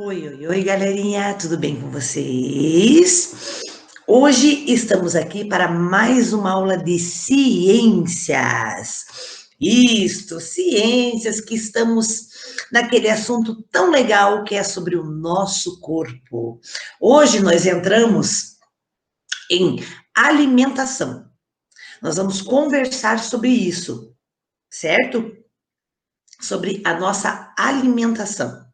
Oi, oi, oi, galerinha, tudo bem com vocês? Hoje estamos aqui para mais uma aula de ciências. Isto, ciências que estamos naquele assunto tão legal que é sobre o nosso corpo. Hoje nós entramos em alimentação. Nós vamos conversar sobre isso, certo? Sobre a nossa alimentação.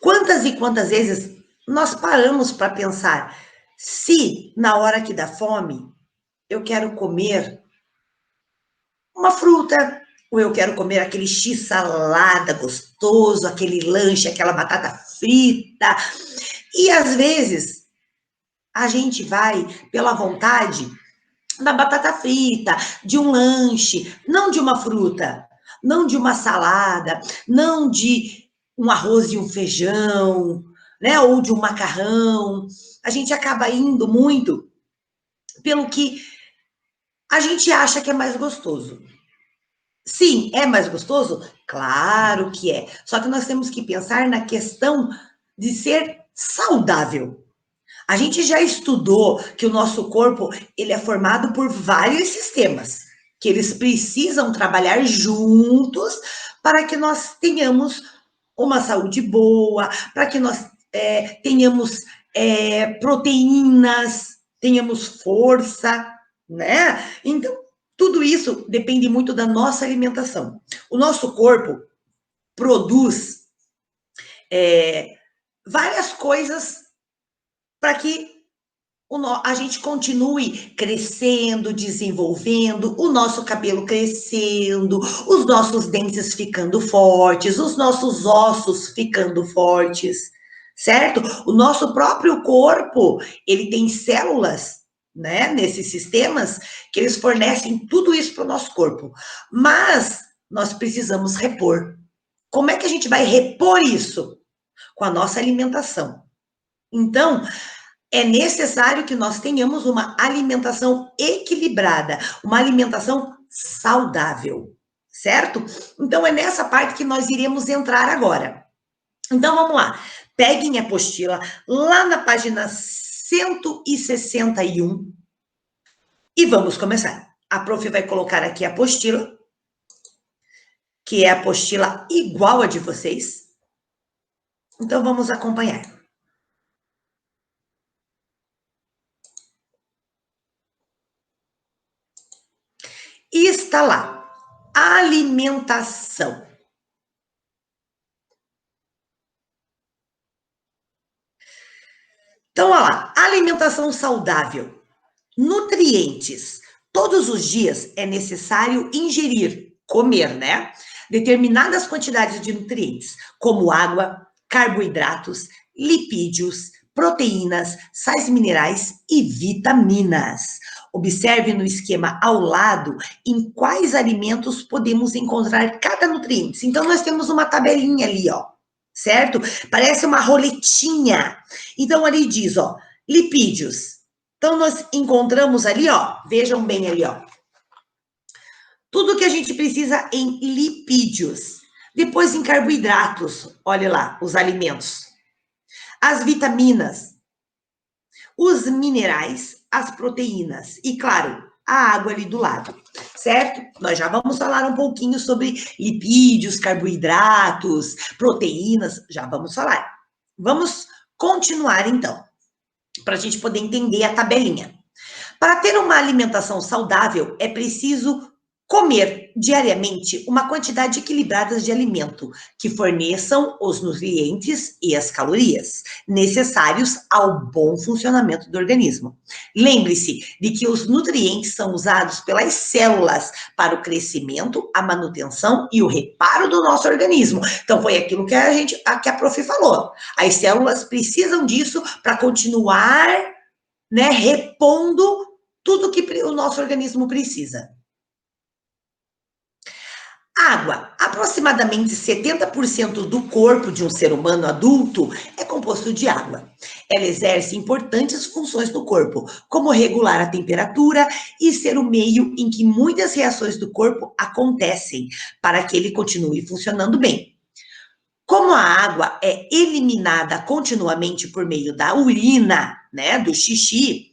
Quantas e quantas vezes nós paramos para pensar se na hora que dá fome eu quero comer uma fruta, ou eu quero comer aquele X salada gostoso, aquele lanche, aquela batata frita. E às vezes a gente vai pela vontade da batata frita, de um lanche, não de uma fruta, não de uma salada, não de um arroz e um feijão, né? Ou de um macarrão. A gente acaba indo muito pelo que a gente acha que é mais gostoso. Sim, é mais gostoso? Claro que é. Só que nós temos que pensar na questão de ser saudável. A gente já estudou que o nosso corpo ele é formado por vários sistemas, que eles precisam trabalhar juntos para que nós tenhamos uma saúde boa, para que nós tenhamos proteínas, tenhamos força, né? Então, tudo isso depende muito da nossa alimentação. O nosso corpo produz várias coisas para que a gente continue crescendo, desenvolvendo, o nosso cabelo crescendo, os nossos dentes ficando fortes, os nossos ossos ficando fortes, certo? O nosso próprio corpo, ele tem células, né, nesses sistemas, que eles fornecem tudo isso para o nosso corpo. Mas nós precisamos repor. Como é que a gente vai repor isso? Com a nossa alimentação. Então, é necessário que nós tenhamos uma alimentação equilibrada, uma alimentação saudável, certo? Então, é nessa parte que nós iremos entrar agora. Então, vamos lá. Peguem a apostila lá na página 161 e vamos começar. A prof vai colocar aqui a apostila, que é a apostila igual a de vocês. Então, vamos acompanhar. E está lá, alimentação. Então, olha lá, alimentação saudável, nutrientes. Todos os dias é necessário ingerir, comer, né? Determinadas quantidades de nutrientes, como água, carboidratos, lipídios, proteínas, sais minerais e vitaminas. Observe no esquema ao lado em quais alimentos podemos encontrar cada nutriente. Então, nós temos uma tabelinha ali, ó, certo? Parece uma roletinha. Então, ali diz, ó, lipídios. Então, nós encontramos ali, ó, vejam bem ali, ó, tudo que a gente precisa em lipídios. Depois, em carboidratos, olha lá, os alimentos. As vitaminas, os minerais, as proteínas e, claro, a água ali do lado, certo? Nós já vamos falar um pouquinho sobre lipídios, carboidratos, proteínas, já vamos falar. Vamos continuar, então, para a gente poder entender a tabelinha. Para ter uma alimentação saudável, é preciso comer diariamente uma quantidade equilibrada de alimento que forneçam os nutrientes e as calorias necessários ao bom funcionamento do organismo. Lembre-se de que os nutrientes são usados pelas células para o crescimento, a manutenção e o reparo do nosso organismo. Então, foi aquilo que a prof falou. As células precisam disso para continuar, né, repondo tudo que o nosso organismo precisa. Água. Aproximadamente 70% do corpo de um ser humano adulto é composto de água. Ela exerce importantes funções no corpo, como regular a temperatura e ser o meio em que muitas reações do corpo acontecem, para que ele continue funcionando bem. Como a água é eliminada continuamente por meio da urina, né, do xixi,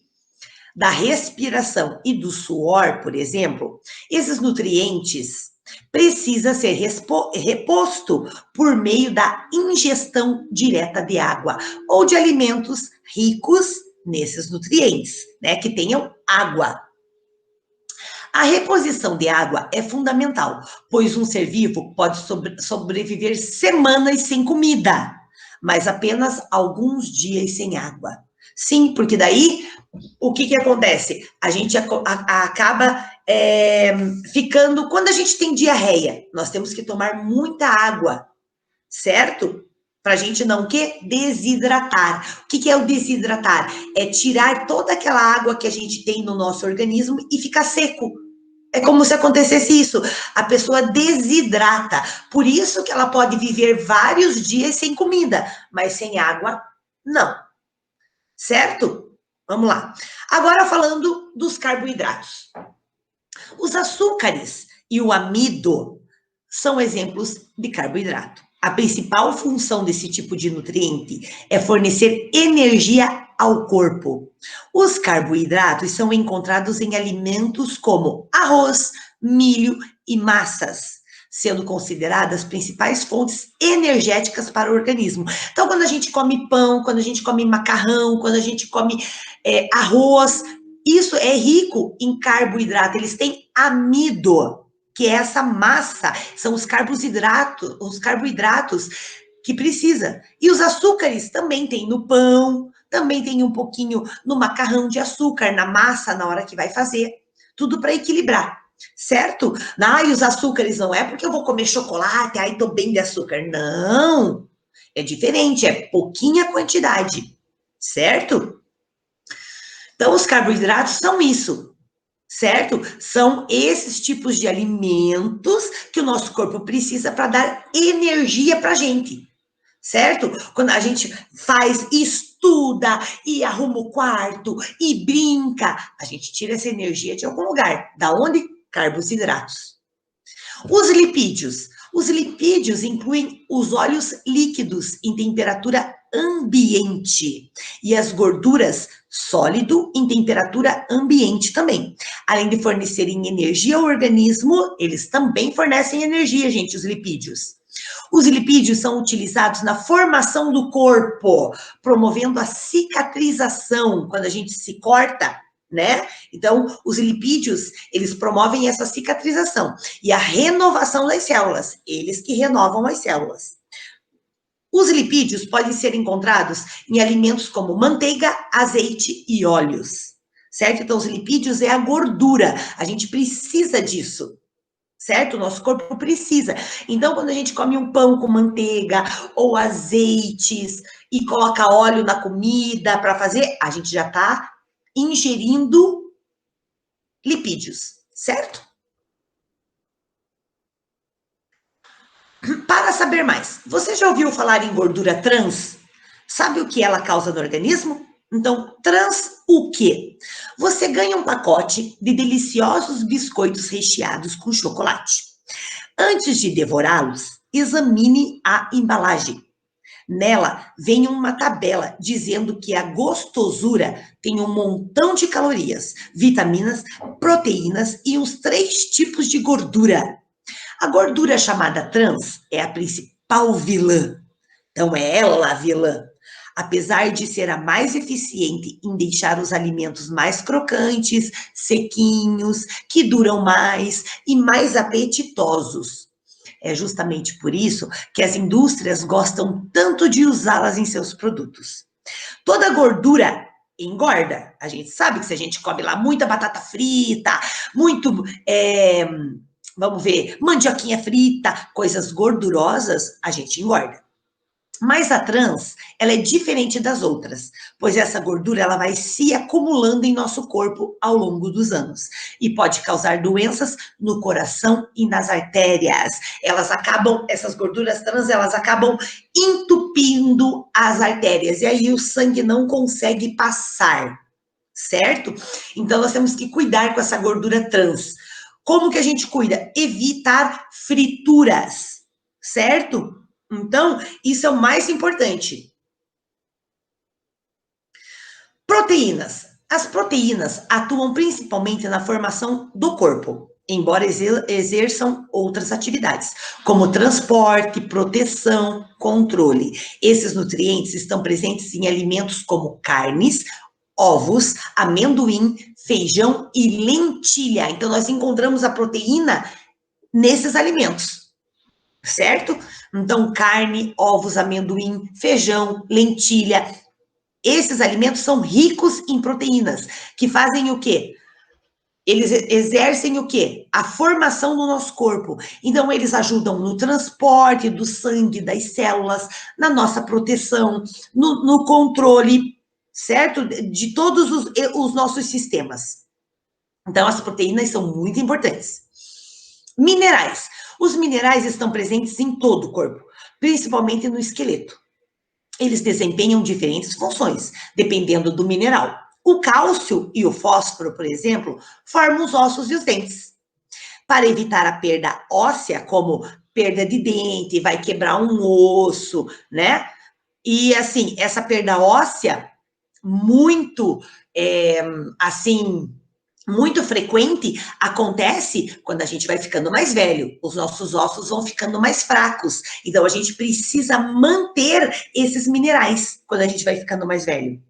da respiração e do suor, por exemplo, esses nutrientes precisa ser reposto por meio da ingestão direta de água ou de alimentos ricos nesses nutrientes, né, que tenham água. A reposição de água é fundamental, pois um ser vivo pode sobreviver semanas sem comida, mas apenas alguns dias sem água. Sim, porque daí o que acontece? A gente acaba ficando. Quando a gente tem diarreia, nós temos que tomar muita água, certo? Para a gente não desidratar. O que é o desidratar? É tirar toda aquela água que a gente tem no nosso organismo e ficar seco. É como se acontecesse isso. A pessoa desidrata. Por isso que ela pode viver vários dias sem comida, mas sem água, não. Certo? Vamos lá. Agora falando dos carboidratos. Os açúcares e o amido são exemplos de carboidrato. A principal função desse tipo de nutriente é fornecer energia ao corpo. Os carboidratos são encontrados em alimentos como arroz, milho e massas, sendo consideradas principais fontes energéticas para o organismo. Então, quando a gente come pão, quando a gente come macarrão, quando a gente come arroz, isso é rico em carboidrato. Eles têm amido, que é essa massa, são os carboidratos que precisa. E os açúcares também tem no pão, também tem um pouquinho no macarrão de açúcar, na massa, na hora que vai fazer. Tudo para equilibrar, certo? E os açúcares não é porque eu vou comer chocolate, aí tô bem de açúcar. Não, é diferente, é pouquinha quantidade, certo? Então, os carboidratos são isso, certo? São esses tipos de alimentos que o nosso corpo precisa para dar energia para a gente, certo? Quando a gente faz, estuda e arruma o quarto e brinca, a gente tira essa energia de algum lugar. Da onde? Carboidratos. Os lipídios. Os lipídios incluem os óleos líquidos em temperatura ambiente e as gorduras sólido em temperatura ambiente também. Além de fornecerem energia ao organismo, eles também fornecem energia, gente, os lipídios. Os lipídios são utilizados na formação do corpo, promovendo a cicatrização. Quando a gente se corta, né? Então, os lipídios, eles promovem essa cicatrização e a renovação das células, eles que renovam as células. Os lipídios podem ser encontrados em alimentos como manteiga, azeite e óleos, certo? Então, os lipídios é a gordura, a gente precisa disso, certo? O nosso corpo precisa. Então, quando a gente come um pão com manteiga ou azeites e coloca óleo na comida para fazer, a gente já está ingerindo lipídios, certo? Para saber mais, você já ouviu falar em gordura trans? Sabe o que ela causa no organismo? Então, trans o quê? Você ganha um pacote de deliciosos biscoitos recheados com chocolate. Antes de devorá-los, examine a embalagem. Nela vem uma tabela dizendo que a gostosura tem um montão de calorias, vitaminas, proteínas e uns 3 tipos de gordura. A gordura chamada trans é a principal vilã. Então, é ela a vilã. Apesar de ser a mais eficiente em deixar os alimentos mais crocantes, sequinhos, que duram mais e mais apetitosos. É justamente por isso que as indústrias gostam tanto de usá-las em seus produtos. Toda gordura engorda. A gente sabe que se a gente come lá muita batata frita, muito, vamos ver, mandioquinha frita, coisas gordurosas, a gente engorda. Mas a trans, ela é diferente das outras, pois essa gordura ela vai se acumulando em nosso corpo ao longo dos anos e pode causar doenças no coração e nas artérias. Essas gorduras trans, elas acabam entupindo as artérias e aí o sangue não consegue passar, certo? Então nós temos que cuidar com essa gordura trans. Como que a gente cuida? Evitar frituras, certo? Então, isso é o mais importante. Proteínas. As proteínas atuam principalmente na formação do corpo, embora exerçam outras atividades, como transporte, proteção, controle. Esses nutrientes estão presentes em alimentos como carnes, ovos, amendoim, feijão e lentilha. Então, nós encontramos a proteína nesses alimentos, certo? Então, carne, ovos, amendoim, feijão, lentilha. Esses alimentos são ricos em proteínas, que fazem o quê? Eles exercem o quê? A formação do nosso corpo. Então, eles ajudam no transporte do sangue, das células, na nossa proteção, no controle, certo? De todos os nossos sistemas. Então, as proteínas são muito importantes. Minerais. Os minerais estão presentes em todo o corpo, principalmente no esqueleto. Eles desempenham diferentes funções, dependendo do mineral. O cálcio e o fósforo, por exemplo, formam os ossos e os dentes. Para evitar a perda óssea, como perda de dente, vai quebrar um osso, né? E, assim, essa perda óssea, muito, muito frequente, acontece quando a gente vai ficando mais velho, os nossos ossos vão ficando mais fracos, então a gente precisa manter esses minerais quando a gente vai ficando mais velho.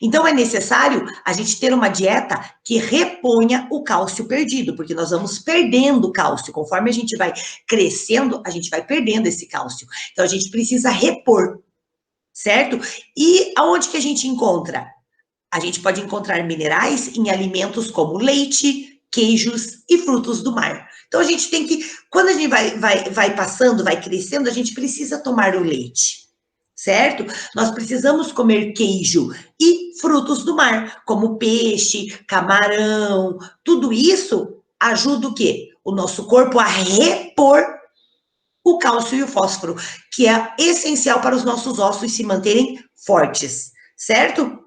Então é necessário a gente ter uma dieta que reponha o cálcio perdido, porque nós vamos perdendo cálcio, conforme a gente vai crescendo, a gente vai perdendo esse cálcio. Então a gente precisa repor, certo? E aonde que a gente encontra? A gente pode encontrar minerais em alimentos como leite, queijos e frutos do mar. Então, a gente tem que, quando a gente vai passando, vai crescendo, a gente precisa tomar o leite, certo? Nós precisamos comer queijo e frutos do mar, como peixe, camarão, tudo isso ajuda o quê? O nosso corpo a repor o cálcio e o fósforo, que é essencial para os nossos ossos se manterem fortes, certo?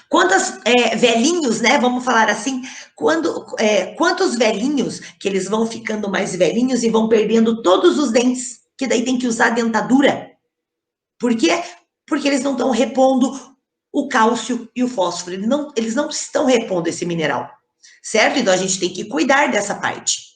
Quantos velhinhos, né? Vamos falar assim, quantos velhinhos que eles vão ficando mais velhinhos e vão perdendo todos os dentes, que daí tem que usar dentadura. Por quê? Porque eles não estão repondo o cálcio e o fósforo, eles não estão repondo esse mineral, certo? Então a gente tem que cuidar dessa parte.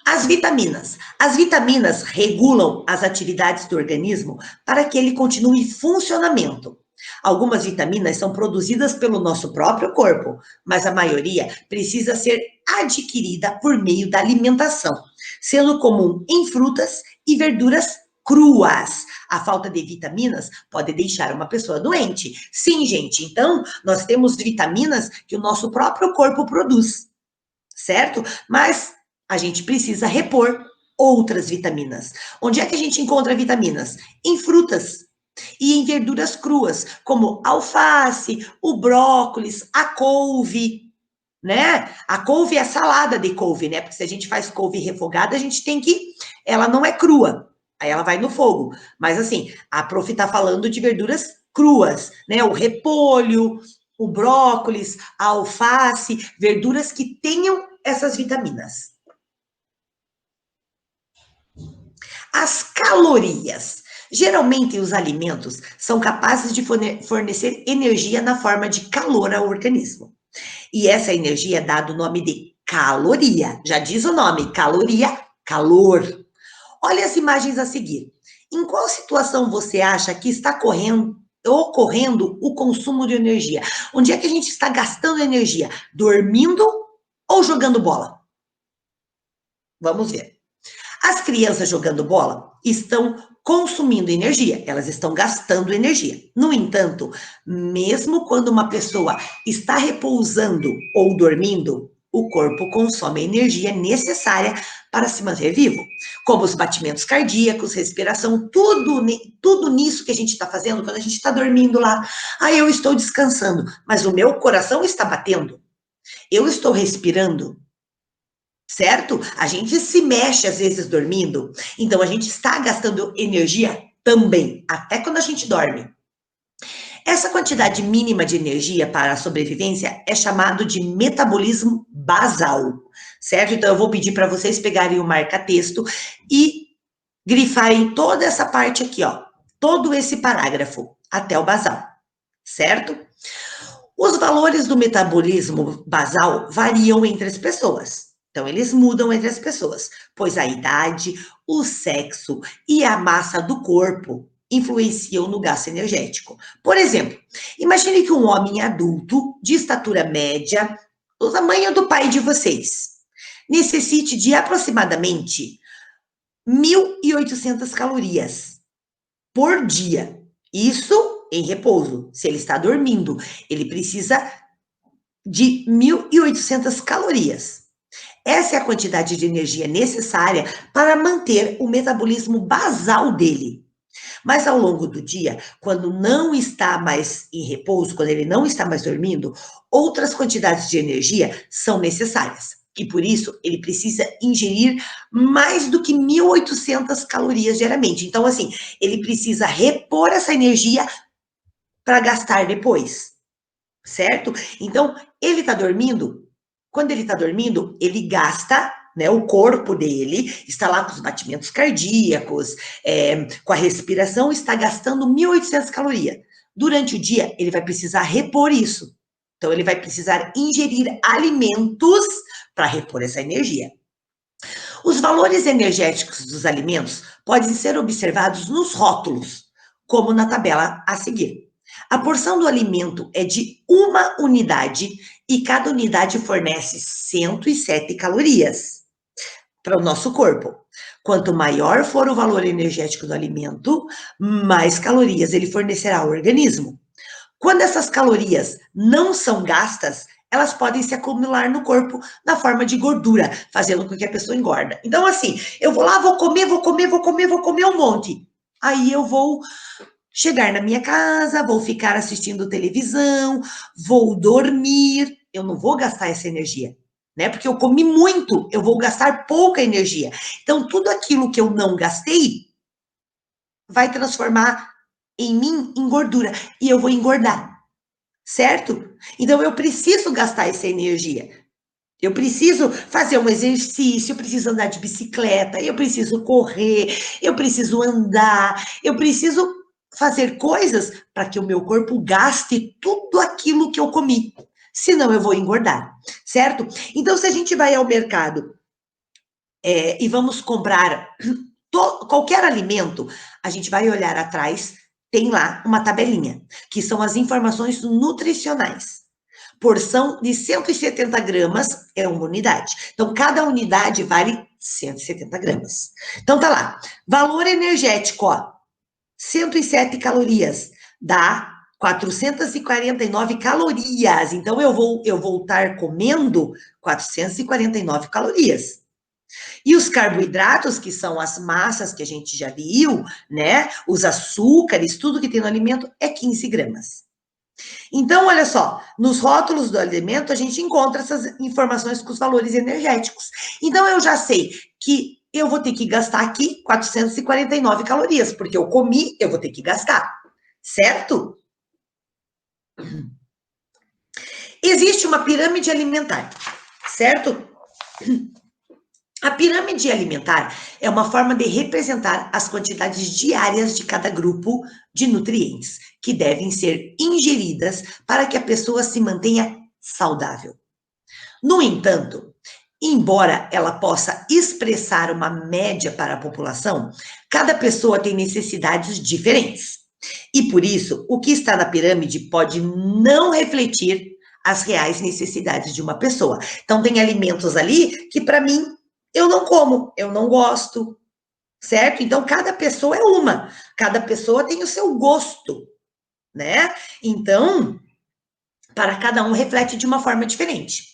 As vitaminas. As vitaminas regulam as atividades do organismo para que ele continue em funcionamento. Algumas vitaminas são produzidas pelo nosso próprio corpo, mas a maioria precisa ser adquirida por meio da alimentação, sendo comum em frutas e verduras cruas. A falta de vitaminas pode deixar uma pessoa doente. Sim, gente, então nós temos vitaminas que o nosso próprio corpo produz, certo? Mas a gente precisa repor outras vitaminas. Onde é que a gente encontra vitaminas? Em frutas e em verduras cruas, como alface, o brócolis, a couve, né? A couve é salada de couve, né? Porque se a gente faz couve refogada, a gente tem que... Ela não é crua, aí ela vai no fogo. Mas, assim, a prof tá falando de verduras cruas, né? O repolho, o brócolis, a alface, verduras que tenham essas vitaminas. As calorias. Geralmente, os alimentos são capazes de fornecer energia na forma de calor ao organismo. E essa energia é dada o nome de caloria. Já diz o nome, caloria, calor. Olha as imagens a seguir. Em qual situação você acha que está ocorrendo o consumo de energia? Onde é que a gente está gastando energia? Dormindo ou jogando bola? Vamos ver. As crianças jogando bola estão consumindo energia, elas estão gastando energia. No entanto, mesmo quando uma pessoa está repousando ou dormindo, o corpo consome a energia necessária para se manter vivo, como os batimentos cardíacos, respiração, tudo nisso que a gente está fazendo quando a gente está dormindo lá. Ah, eu estou descansando, mas o meu coração está batendo, eu estou respirando, certo? A gente se mexe às vezes dormindo, então a gente está gastando energia também, até quando a gente dorme. Essa quantidade mínima de energia para a sobrevivência é chamado de metabolismo basal, certo? Então eu vou pedir para vocês pegarem o marca-texto e grifarem toda essa parte aqui, ó, todo esse parágrafo até o basal, certo? Os valores do metabolismo basal variam entre as pessoas. Então, eles mudam entre as pessoas, pois a idade, o sexo e a massa do corpo influenciam no gasto energético. Por exemplo, imagine que um homem adulto, de estatura média, o tamanho do pai de vocês, necessite de aproximadamente 1.800 calorias por dia. Isso em repouso. Se ele está dormindo, ele precisa de 1.800 calorias. Essa é a quantidade de energia necessária para manter o metabolismo basal dele. Mas ao longo do dia, quando não está mais em repouso, quando ele não está mais dormindo, outras quantidades de energia são necessárias. E por isso, ele precisa ingerir mais do que 1.800 calorias diariamente. Então, assim, ele precisa repor essa energia para gastar depois, certo? Então, ele está dormindo, quando ele está dormindo, ele gasta, né, o corpo dele está lá com os batimentos cardíacos, com a respiração, está gastando 1.800 calorias. Durante o dia, ele vai precisar repor isso. Então, ele vai precisar ingerir alimentos para repor essa energia. Os valores energéticos dos alimentos podem ser observados nos rótulos, como na tabela a seguir. A porção do alimento é de 1 unidade e cada unidade fornece 107 calorias para o nosso corpo. Quanto maior for o valor energético do alimento, mais calorias ele fornecerá ao organismo. Quando essas calorias não são gastas, elas podem se acumular no corpo na forma de gordura, fazendo com que a pessoa engorda. Então, assim, eu vou lá, vou comer um monte. Aí eu vou chegar na minha casa, vou ficar assistindo televisão, vou dormir, eu não vou gastar essa energia, né? Porque eu comi muito, eu vou gastar pouca energia. Então, tudo aquilo que eu não gastei vai transformar em mim em gordura e eu vou engordar, certo? Então, eu preciso gastar essa energia. Eu preciso fazer um exercício, eu preciso andar de bicicleta, eu preciso correr, eu preciso andar, eu preciso fazer coisas para que o meu corpo gaste tudo aquilo que eu comi. Senão eu vou engordar, certo? Então, se a gente vai ao mercado e vamos comprar qualquer alimento, a gente vai olhar atrás, tem lá uma tabelinha, que são as informações nutricionais. Porção de 170 gramas é 1 unidade. Então, cada unidade vale 170 gramas. Então, tá lá. Valor energético, ó. 107 calorias. Dá 449 calorias. Então, eu vou estar comendo 449 calorias. E os carboidratos, que são as massas que a gente já viu, né? Os açúcares, tudo que tem no alimento, é 15 gramas. Então, olha só, nos rótulos do alimento a gente encontra essas informações com os valores energéticos. Então, eu já sei que eu vou ter que gastar aqui 449 calorias, porque eu comi, eu vou ter que gastar, certo? Existe uma pirâmide alimentar, certo? A pirâmide alimentar é uma forma de representar as quantidades diárias de cada grupo de nutrientes que devem ser ingeridas para que a pessoa se mantenha saudável. No entanto, embora ela possa expressar uma média para a população, cada pessoa tem necessidades diferentes. E por isso, o que está na pirâmide pode não refletir as reais necessidades de uma pessoa. Então, tem alimentos ali que, para mim, eu não como, eu não gosto, certo? Então, cada pessoa é uma, cada pessoa tem o seu gosto, né? Então, para cada um reflete de uma forma diferente.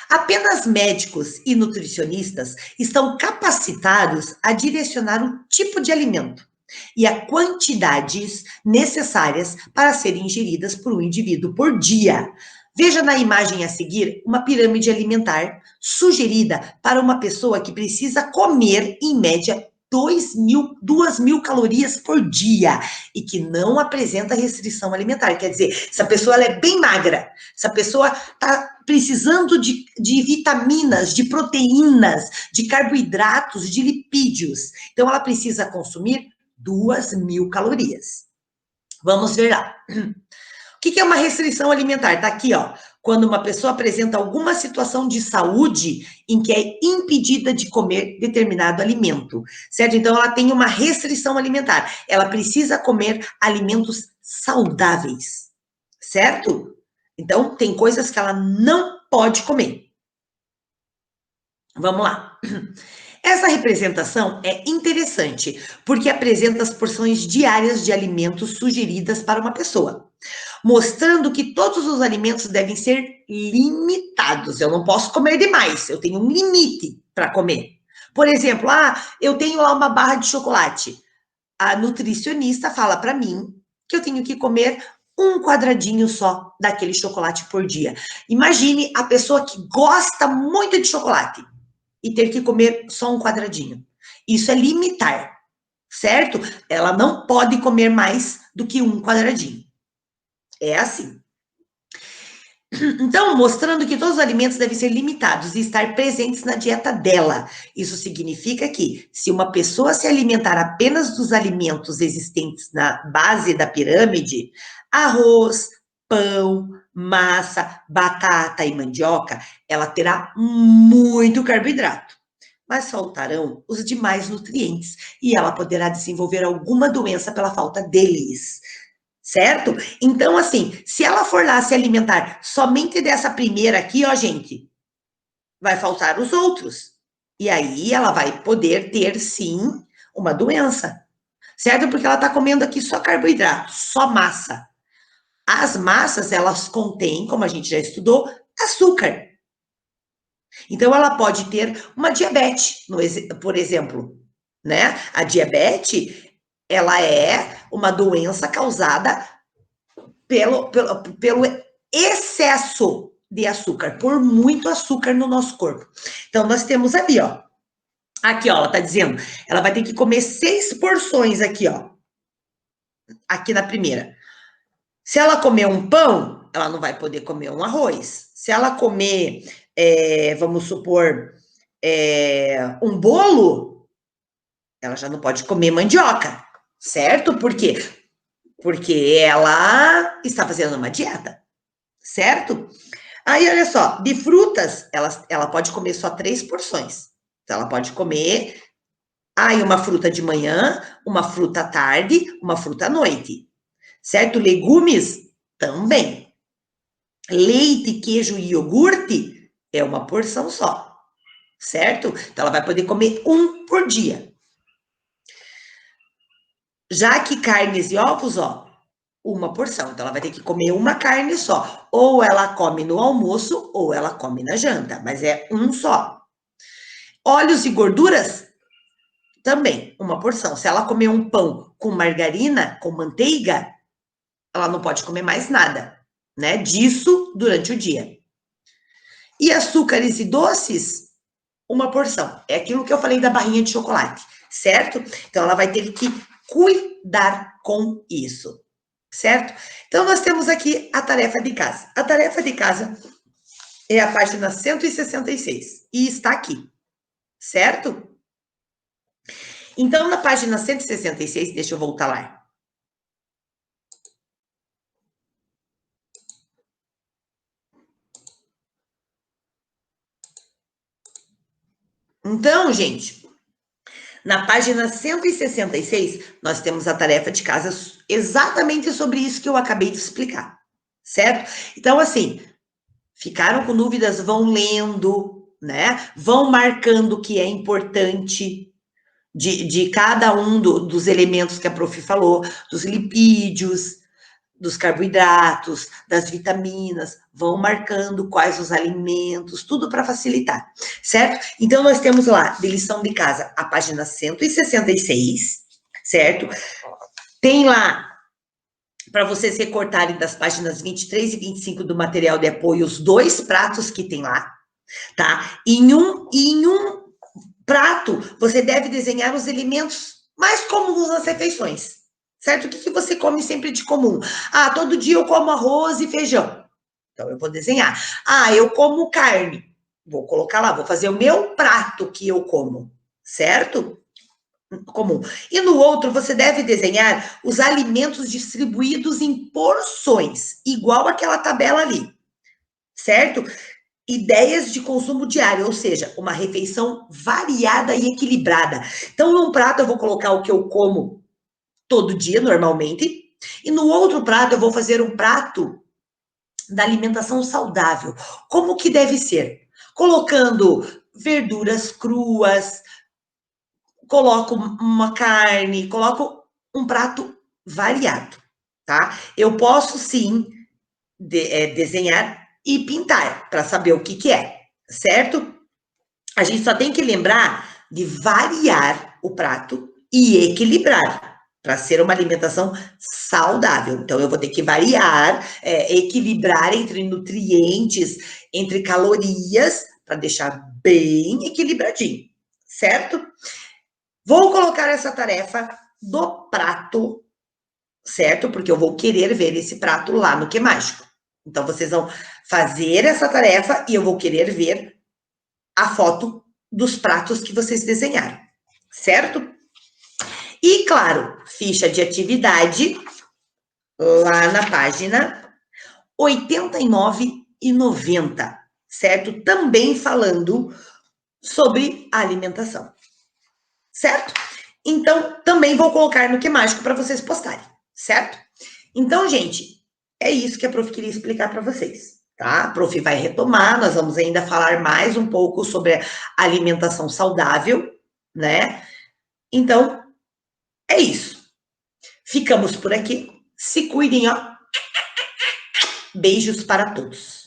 Apenas médicos e nutricionistas estão capacitados a direcionar o tipo de alimento e as quantidades necessárias para serem ingeridas por um indivíduo por dia. Veja na imagem a seguir uma pirâmide alimentar sugerida para uma pessoa que precisa comer, em média, 2.000 calorias por dia e que não apresenta restrição alimentar. Quer dizer, essa pessoa ela é bem magra, essa pessoa está precisando de vitaminas, de proteínas, de carboidratos, de lipídios. Então, ela precisa consumir 2.000 calorias. Vamos ver lá. O que é uma restrição alimentar? Tá aqui, ó. Quando uma pessoa apresenta alguma situação de saúde em que é impedida de comer determinado alimento, certo? Então, ela tem uma restrição alimentar. Ela precisa comer alimentos saudáveis, certo? Então, tem coisas que ela não pode comer. Vamos lá. Essa representação é interessante, porque apresenta as porções diárias de alimentos sugeridas para uma pessoa, mostrando que todos os alimentos devem ser limitados. Eu não posso comer demais, eu tenho um limite para comer. Por exemplo, eu tenho lá uma barra de chocolate. A nutricionista fala para mim que eu tenho que comer um quadradinho só daquele chocolate por dia. Imagine a pessoa que gosta muito de chocolate e ter que comer só um quadradinho. Isso é limitar, certo? Ela não pode comer mais do que um quadradinho. É assim. Então, mostrando que todos os alimentos devem ser limitados e estar presentes na dieta dela. Isso significa que, se uma pessoa se alimentar apenas dos alimentos existentes na base da pirâmide, arroz, pão, massa, batata e mandioca, ela terá muito carboidrato. Mas faltarão os demais nutrientes e ela poderá desenvolver alguma doença pela falta deles. Certo? Então, assim, se ela for lá se alimentar somente dessa primeira aqui, ó, gente, vai faltar os outros. E aí ela vai poder ter, sim, uma doença. Certo? Porque ela tá comendo aqui só carboidrato, só massa. As massas, elas contêm, como a gente já estudou, açúcar. Então, ela pode ter uma diabetes, por exemplo, né? A diabetes, ela é uma doença causada pelo excesso de açúcar, por muito açúcar no nosso corpo. Então, nós temos ali, ó. Aqui, ó, ela tá dizendo, ela vai ter que comer 6 porções aqui, ó. Aqui na primeira. Se ela comer um pão, ela não vai poder comer um arroz. Se ela comer, vamos supor, um bolo, ela já não pode comer mandioca, certo? Por quê? Porque ela está fazendo uma dieta, certo? Aí, olha só, de frutas, ela pode comer só 3 porções. Então, ela pode comer uma fruta de manhã, uma fruta à tarde, uma fruta à noite. Certo? Legumes, também. Leite, queijo e iogurte é uma porção só. Certo? Então, ela vai poder comer um por dia. Já que carnes e ovos, ó, uma porção. Então, ela vai ter que comer uma carne só. Ou ela come no almoço, ou ela come na janta. Mas é um só. Óleos e gorduras, também, uma porção. Se ela comer um pão com margarina, com manteiga, ela não pode comer mais nada, né? Disso durante o dia. E açúcares e doces, uma porção. É aquilo que eu falei da barrinha de chocolate, certo? Então, ela vai ter que cuidar com isso. Certo? Então, nós temos aqui a tarefa de casa. A tarefa de casa é a página 166 e está aqui, certo? Então, na página 166, deixa eu voltar lá. Então, gente, na página 166, nós temos a tarefa de casa exatamente sobre isso que eu acabei de explicar, certo? Então, assim, ficaram com dúvidas, vão lendo, né? Vão marcando o que é importante de cada um dos elementos que a prof falou, dos lipídios, dos carboidratos, das vitaminas, vão marcando quais os alimentos, tudo para facilitar, certo? Então, nós temos lá, de lição de casa, a página 166, certo? Tem lá, para vocês recortarem das páginas 23 e 25 do material de apoio, os 2 pratos que tem lá, tá? Em um prato, você deve desenhar os elementos mais comuns nas refeições. Certo? O que você come sempre de comum? Todo dia eu como arroz e feijão. Então, eu vou desenhar. Ah, eu como carne. Vou colocar lá, vou fazer o meu prato que eu como, certo? Comum. E no outro, você deve desenhar os alimentos distribuídos em porções, igual aquela tabela ali, certo? Ideias de consumo diário, ou seja, uma refeição variada e equilibrada. Então, num prato, eu vou colocar o que eu como todo dia, normalmente, e no outro prato, eu vou fazer um prato da alimentação saudável. Como que deve ser? Colocando verduras cruas, coloco uma carne, coloco um prato variado, tá? Eu posso sim desenhar e pintar para saber o que é, certo? A gente só tem que lembrar de variar o prato e equilibrar para ser uma alimentação saudável. Então, eu vou ter que variar, equilibrar entre nutrientes, entre calorias, para deixar bem equilibradinho, certo? Vou colocar essa tarefa do prato, certo? Porque eu vou querer ver esse prato lá no Que Mágico. Então, vocês vão fazer essa tarefa e eu vou querer ver a foto dos pratos que vocês desenharam, certo? E, claro, ficha de atividade lá na página 89 e 90, certo? Também falando sobre a alimentação, certo? Então, também vou colocar no Que Mágico para vocês postarem, certo? Então, gente, é isso que a prof queria explicar para vocês, tá? A prof vai retomar, nós vamos ainda falar mais um pouco sobre a alimentação saudável, né? Então, é isso. Ficamos por aqui. Se cuidem, ó. Beijos para todos.